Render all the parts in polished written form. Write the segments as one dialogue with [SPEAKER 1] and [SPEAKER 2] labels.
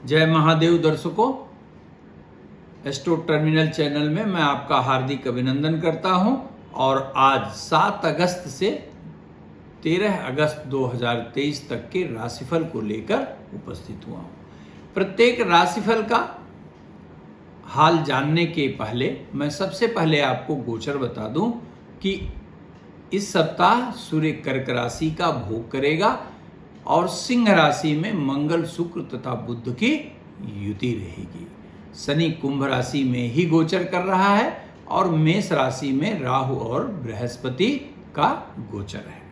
[SPEAKER 1] जय महादेव दर्शकों, astro terminal channel में मैं आपका हार्दिक अभिनंदन करता हूं। और आज 7 अगस्त से 13 अगस्त 2023 तक के राशिफल को लेकर उपस्थित हुआ हूं। प्रत्येक राशिफल का हाल जानने के पहले मैं सबसे पहले आपको गोचर बता दूं कि इस सप्ताह सूर्य कर्क राशि का भोग करेगा और सिंह राशि में मंगल, शुक्र तथा बुध की युति रहेगी। शनि कुंभ राशि में ही गोचर कर रहा है और मेष राशि में राहु और बृहस्पति का गोचर है।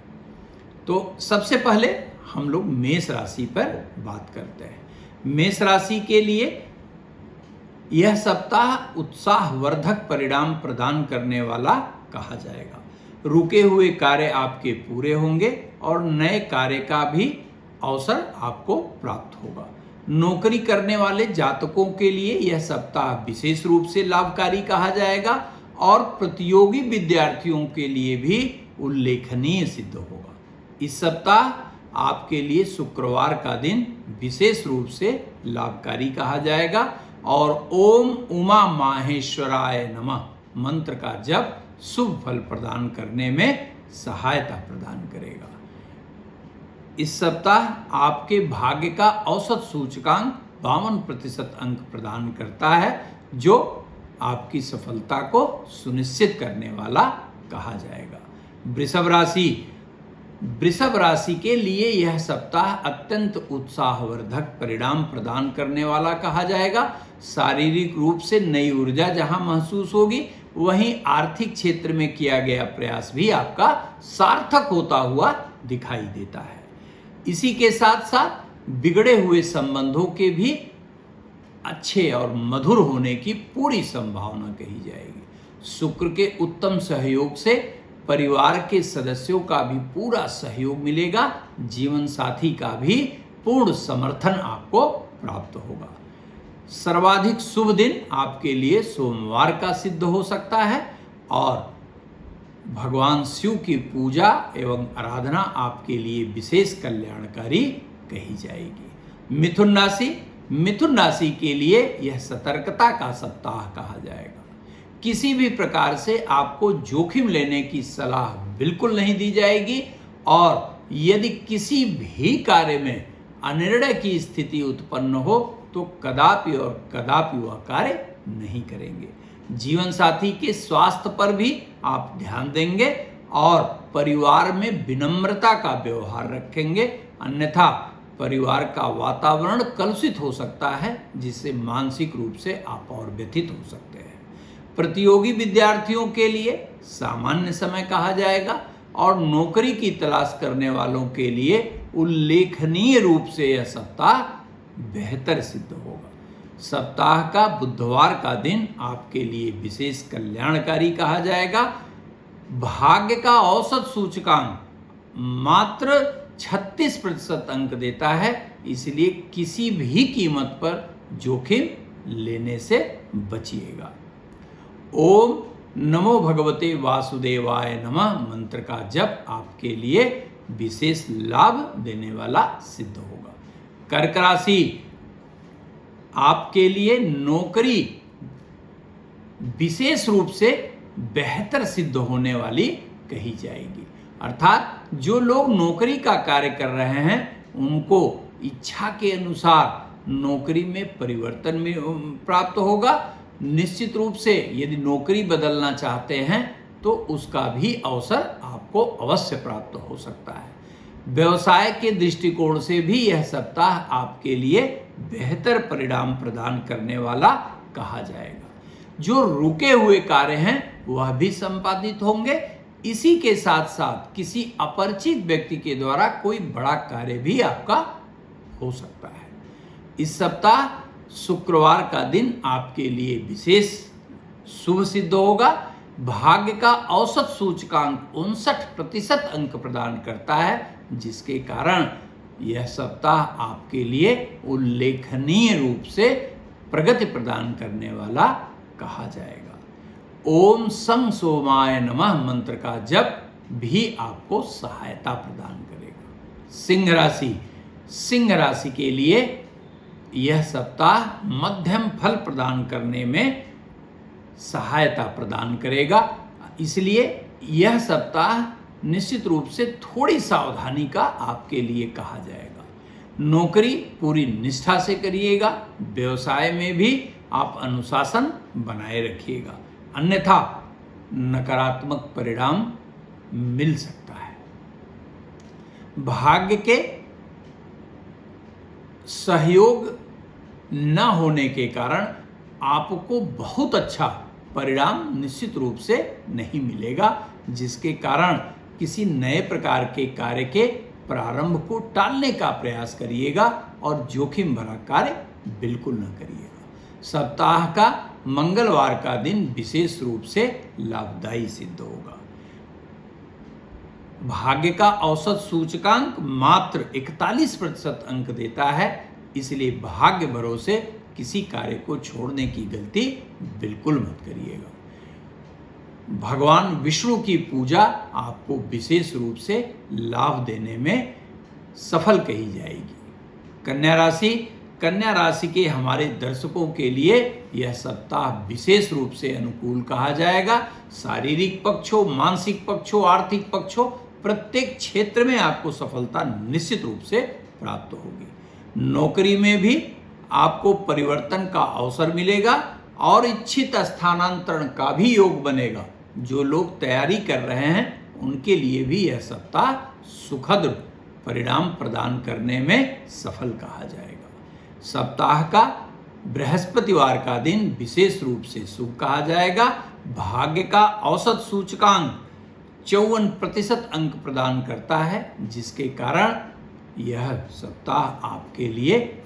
[SPEAKER 1] तो सबसे पहले हम लोग मेष राशि पर बात करते हैं। मेष राशि के लिए यह सप्ताह उत्साहवर्धक परिणाम प्रदान करने वाला कहा जाएगा। रुके हुए कार्य आपके पूरे होंगे और नए कार्य का भी अवसर आपको प्राप्त होगा। नौकरी करने वाले जातकों के लिए यह सप्ताह विशेष रूप से लाभकारी कहा जाएगा और प्रतियोगी विद्यार्थियों के लिए भी उल्लेखनीय सिद्ध होगा। इस सप्ताह आपके लिए शुक्रवार का दिन विशेष रूप से लाभकारी कहा जाएगा और ओम उमा माहेश्वराय नमः मंत्र का जप शुभ फल प्रदान करने में सहायता प्रदान करेगा। इस सप्ताह आपके भाग्य का औसत सूचकांक 52% अंक प्रदान करता है, जो आपकी सफलता को सुनिश्चित करने वाला कहा जाएगा। वृषभ राशि के लिए यह सप्ताह अत्यंत उत्साहवर्धक परिणाम प्रदान करने वाला कहा जाएगा। शारीरिक रूप से नई ऊर्जा जहां महसूस होगी, वहीं आर्थिक क्षेत्र में किया गया प्रयास भी आपका सार्थक होता हुआ दिखाई देता है। इसी के साथ साथ बिगड़े हुए संबंधों के भी अच्छे और मधुर होने की पूरी संभावना कही जाएगी। शुक्र के उत्तम सहयोग से परिवार के सदस्यों का भी पूरा सहयोग मिलेगा। जीवन साथी का भी पूर्ण समर्थन आपको प्राप्त होगा। सर्वाधिक शुभ दिन आपके लिए सोमवार का सिद्ध हो सकता है और भगवान शिव की पूजा एवं आराधना आपके लिए विशेष कल्याणकारी कही जाएगी। मिथुन राशि के लिए यह सतर्कता का सप्ताह कहा जाएगा। किसी भी प्रकार से आपको जोखिम लेने की सलाह बिल्कुल नहीं दी जाएगी और यदि किसी भी कार्य में अनिर्णय की स्थिति उत्पन्न हो तो कदापि और कदापि वह कार्य नहीं करेंगे। जीवन साथी के स्वास्थ्य पर भी आप ध्यान देंगे और परिवार में विनम्रता का व्यवहार रखेंगे, अन्यथा परिवार का वातावरण कलुषित हो सकता है, जिससे मानसिक रूप से आप और व्यथित हो सकते हैं। प्रतियोगी विद्यार्थियों के लिए सामान्य समय कहा जाएगा और नौकरी की तलाश करने वालों के लिए उल्लेखनीय रूप से यह सप्ताह बेहतर सिद्ध होगा। सप्ताह का बुधवार का दिन आपके लिए विशेष कल्याणकारी कहा जाएगा। भाग्य का औसत सूचकांक मात्र 36% अंक देता है, इसलिए किसी भी कीमत पर जोखिम लेने से बचिएगा। ओम नमो भगवते वासुदेवाय नमः मंत्र का जप आपके लिए विशेष लाभ देने वाला सिद्ध होगा। कर्क राशि आपके लिए नौकरी विशेष रूप से बेहतर सिद्ध होने वाली कही जाएगी। अर्थात जो लोग नौकरी का कार्य कर रहे हैं उनको इच्छा के अनुसार नौकरी में परिवर्तन में प्राप्त होगा। निश्चित रूप से यदि नौकरी बदलना चाहते हैं तो उसका भी अवसर आपको अवश्य प्राप्त हो सकता है। व्यवसाय के दृष्टिकोण से भी यह सप्ताह आपके लिए बेहतर परिणाम प्रदान करने वाला कहा जाएगा। जो रुके हुए कार्य हैं वह भी संपादित होंगे। इसी के साथ साथ किसी अपरिचित व्यक्ति के द्वारा कोई बड़ा कार्य भी आपका हो सकता है। इस सप्ताह शुक्रवार का दिन आपके लिए विशेष शुभ सिद्ध होगा। भाग्य का औसत सूचकांक 59% अंक प्रदान करता है, जिसके कारण यह सप्ताह आपके लिए उल्लेखनीय रूप से प्रगति प्रदान करने वाला कहा जाएगा। ओम सं सोमाय नमः मंत्र का जप भी आपको सहायता प्रदान करेगा। सिंह राशि के लिए यह सप्ताह मध्यम फल प्रदान करने में सहायता प्रदान करेगा। इसलिए यह सप्ताह निश्चित रूप से थोड़ी सावधानी का आपके लिए कहा जाएगा। नौकरी पूरी निष्ठा से करिएगा। व्यवसाय में भी आप अनुशासन बनाए रखिएगा, अन्यथा नकारात्मक परिणाम मिल सकता है। भाग्य के सहयोग न होने के कारण आपको बहुत अच्छा परिणाम निश्चित रूप से नहीं मिलेगा, जिसके कारण किसी नए प्रकार के कार्य के प्रारंभ को टालने का प्रयास करिएगा और जोखिम भरा कार्य बिल्कुल न करिएगा। सप्ताह का मंगलवार का दिन विशेष रूप से लाभदायी सिद्ध होगा। भाग्य का औसत सूचकांक मात्र 41% अंक देता है, इसलिए भाग्य भरोसे किसी कार्य को छोड़ने की गलती बिल्कुल मत करिएगा। भगवान विष्णु की पूजा आपको विशेष रूप से लाभ देने में सफल कही जाएगी। कन्या राशि के हमारे दर्शकों के लिए यह सप्ताह विशेष रूप से अनुकूल कहा जाएगा। शारीरिक पक्ष हो, मानसिक पक्ष हो, आर्थिक पक्ष हो, प्रत्येक क्षेत्र में आपको सफलता निश्चित रूप से प्राप्त होगी। नौकरी में भी आपको परिवर्तन का अवसर मिलेगा और इच्छित स्थानांतरण का भी योग बनेगा। जो लोग तैयारी कर रहे हैं उनके लिए भी यह सप्ताह सुखद परिणाम प्रदान करने में सफल कहा जाएगा। सप्ताह का बृहस्पतिवार का दिन विशेष रूप से शुभ कहा जाएगा। भाग्य का औसत सूचकांक 54% अंक प्रदान करता है, जिसके कारण यह सप्ताह आपके लिए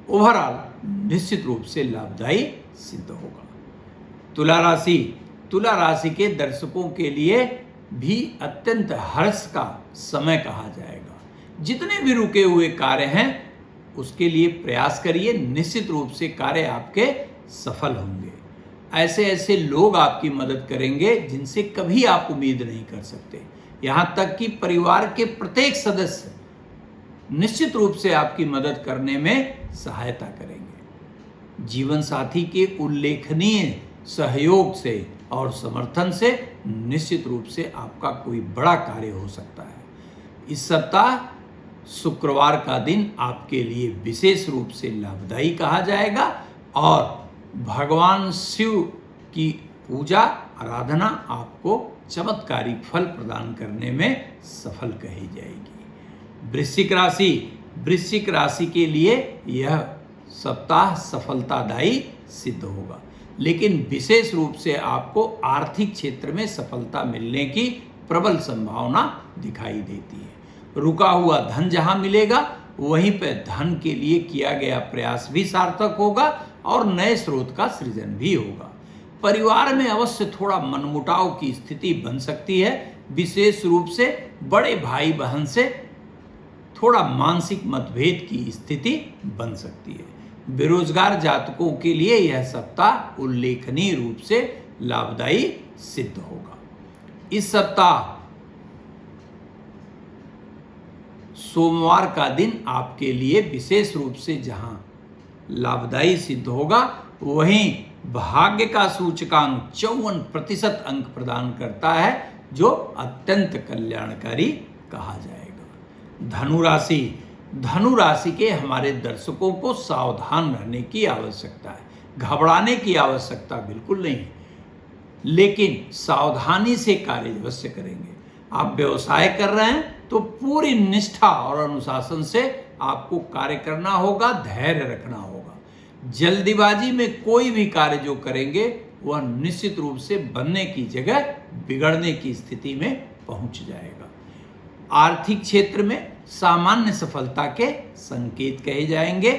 [SPEAKER 1] ओवरऑल निश्चित रूप से लाभदायी सिद्ध होगा। तुला राशि के दर्शकों के लिए भी अत्यंत हर्ष का समय कहा जाएगा। जितने भी रुके हुए कार्य हैं उसके लिए प्रयास करिए, निश्चित रूप से कार्य आपके सफल होंगे। ऐसे लोग आपकी मदद करेंगे जिनसे कभी आप उम्मीद नहीं कर सकते। यहाँ तक कि परिवार के प्रत्येक सदस्य निश्चित रूप से आपकी मदद करने में सहायता करेंगे। जीवन साथी के उल्लेखनीय सहयोग से और समर्थन से निश्चित रूप से आपका कोई बड़ा कार्य हो सकता है। इस सप्ताह शुक्रवार का दिन आपके लिए विशेष रूप से लाभदायी कहा जाएगा और भगवान शिव की पूजा आराधना आपको चमत्कारी फल प्रदान करने में सफल कही जाएगी। वृश्चिक राशि के लिए यह सप्ताह सफलतादायी सिद्ध होगा, लेकिन विशेष रूप से आपको आर्थिक क्षेत्र में सफलता मिलने की प्रबल संभावना दिखाई देती है। रुका हुआ धन जहां मिलेगा वहीं पर धन के लिए किया गया प्रयास भी सार्थक होगा और नए स्रोत का सृजन भी होगा। परिवार में अवश्य थोड़ा मनमुटाव की स्थिति बन सकती है, विशेष रूप से बड़े भाई बहन से थोड़ा मानसिक मतभेद की स्थिति बन सकती है। बेरोजगार जातकों के लिए यह सप्ताह उल्लेखनीय रूप से लाभदायी सिद्ध होगा। इस सप्ताह सोमवार का दिन आपके लिए विशेष रूप से जहां लाभदायी सिद्ध होगा, वहीं भाग्य का सूचकांक 54% अंक प्रदान करता है, जो अत्यंत कल्याणकारी कहा जाएगा। धनु राशि के हमारे दर्शकों को सावधान रहने की आवश्यकता है। घबराने की आवश्यकता बिल्कुल नहीं है, लेकिन सावधानी से कार्य अवश्य करेंगे। आप व्यवसाय कर रहे हैं तो पूरी निष्ठा और अनुशासन से आपको कार्य करना होगा, धैर्य रखना होगा। जल्दीबाजी में कोई भी कार्य जो करेंगे वह निश्चित रूप से बनने की जगह बिगड़ने की स्थिति में पहुंच जाएगा। आर्थिक क्षेत्र में सामान्य सफलता के संकेत कहे जाएंगे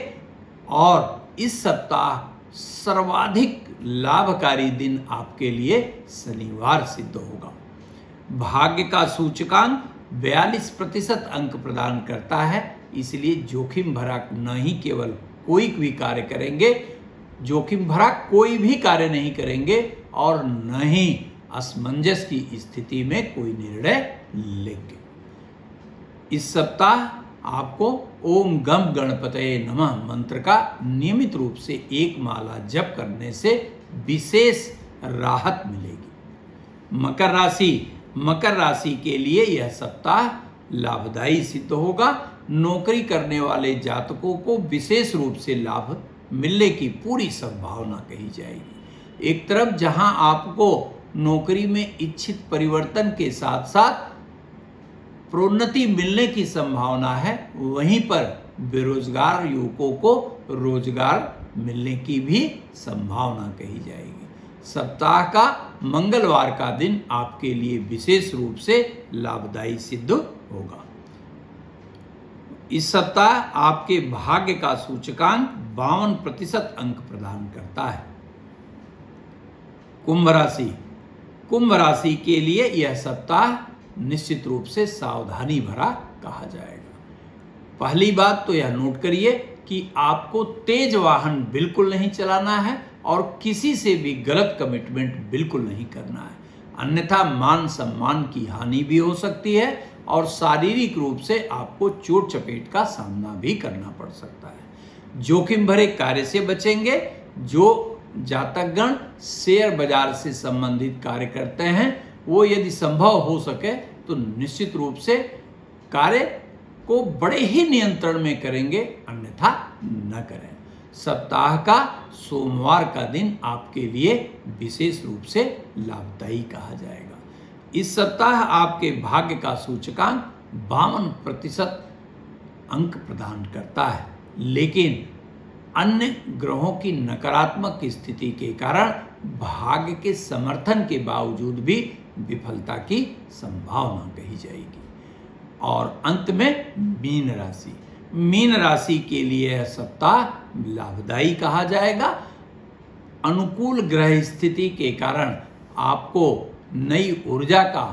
[SPEAKER 1] और इस सप्ताह सर्वाधिक लाभकारी दिन आपके लिए शनिवार सिद्ध होगा। भाग्य का सूचकांक 42% अंक प्रदान करता है, इसलिए जोखिम भरा न ही केवल कोई भी कार्य करेंगे, जोखिम भरा कोई भी कार्य नहीं करेंगे और न ही असमंजस की स्थिति में कोई निर्णय लेंगे। इस सप्ताह आपको ओम गम गणपतये नमः मंत्र का नियमित रूप से एक माला जप करने से विशेष राहत मिलेगी। मकर राशि के लिए यह सप्ताह लाभदायी सिद्ध होगा। नौकरी करने वाले जातकों को विशेष रूप से लाभ मिलने की पूरी संभावना कही जाएगी। एक तरफ जहां आपको नौकरी में इच्छित परिवर्तन के साथ साथ प्रोन्नति मिलने की संभावना है, वहीं पर बेरोजगार युवकों को रोजगार मिलने की भी संभावना कही जाएगी। सप्ताह का मंगलवार का दिन आपके लिए विशेष रूप से लाभदायी सिद्ध होगा। इस सप्ताह आपके भाग्य का सूचकांक 52% अंक प्रदान करता है। कुंभ राशि के लिए यह सप्ताह निश्चित रूप से सावधानी भरा कहा जाएगा। पहली बात तो यह नोट करिए कि आपको तेज वाहन बिल्कुल नहीं चलाना है और किसी से भी गलत कमिटमेंट बिल्कुल नहीं करना है, अन्यथा मान सम्मान की हानि भी हो सकती है और शारीरिक रूप से आपको चोट चपेट का सामना भी करना पड़ सकता है। जोखिम भरे कार्य से बचेंगे। जो जातकगण शेयर बाजार से संबंधित कार्य करते हैं वो यदि संभव हो सके तो निश्चित रूप से कार्य को बड़े ही नियंत्रण में करेंगे, अन्यथा न करें। सप्ताह का सोमवार का दिन आपके लिए विशेष रूप से लाभदायी कहा जाएगा। इस सप्ताह आपके भाग्य का सूचकांक 52% अंक प्रदान करता है, लेकिन अन्य ग्रहों की नकारात्मक स्थिति के कारण भाग्य के समर्थन के बावजूद भी विफलता की संभावना कही जाएगी। और अंत में मीन राशि के लिए यह सप्ताह लाभदायी कहा जाएगा। अनुकूल ग्रह स्थिति के कारण आपको नई ऊर्जा का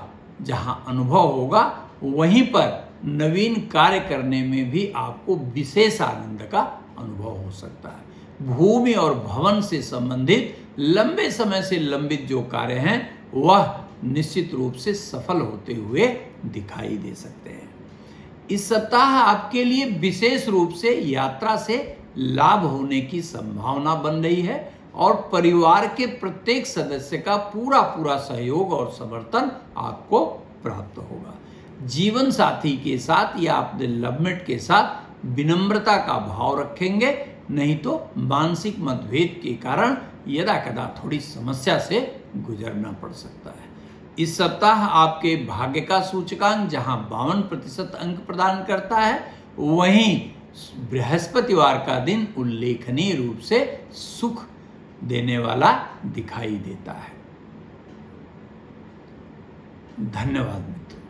[SPEAKER 1] जहां अनुभव होगा, वहीं पर नवीन कार्य करने में भी आपको विशेष आनंद का अनुभव हो सकता है। भूमि और भवन से संबंधित लंबे समय से लंबित जो कार्य हैं वह निश्चित रूप से सफल होते हुए दिखाई दे सकते हैं। इस सप्ताह आपके लिए विशेष रूप से यात्रा से लाभ होने की संभावना बन रही है और परिवार के प्रत्येक सदस्य का पूरा सहयोग और समर्थन आपको प्राप्त होगा। जीवन साथी के साथ या अपने लवमेट के साथ विनम्रता का भाव रखेंगे, नहीं तो मानसिक मतभेद के कारण यदा कदा थोड़ी समस्या से गुजरना पड़ सकता है। इस सप्ताह आपके भाग्य का सूचकांक जहां 52% अंक प्रदान करता है, वहीं बृहस्पतिवार का दिन उल्लेखनीय रूप से सुख देने वाला दिखाई देता है। धन्यवाद मित्रों।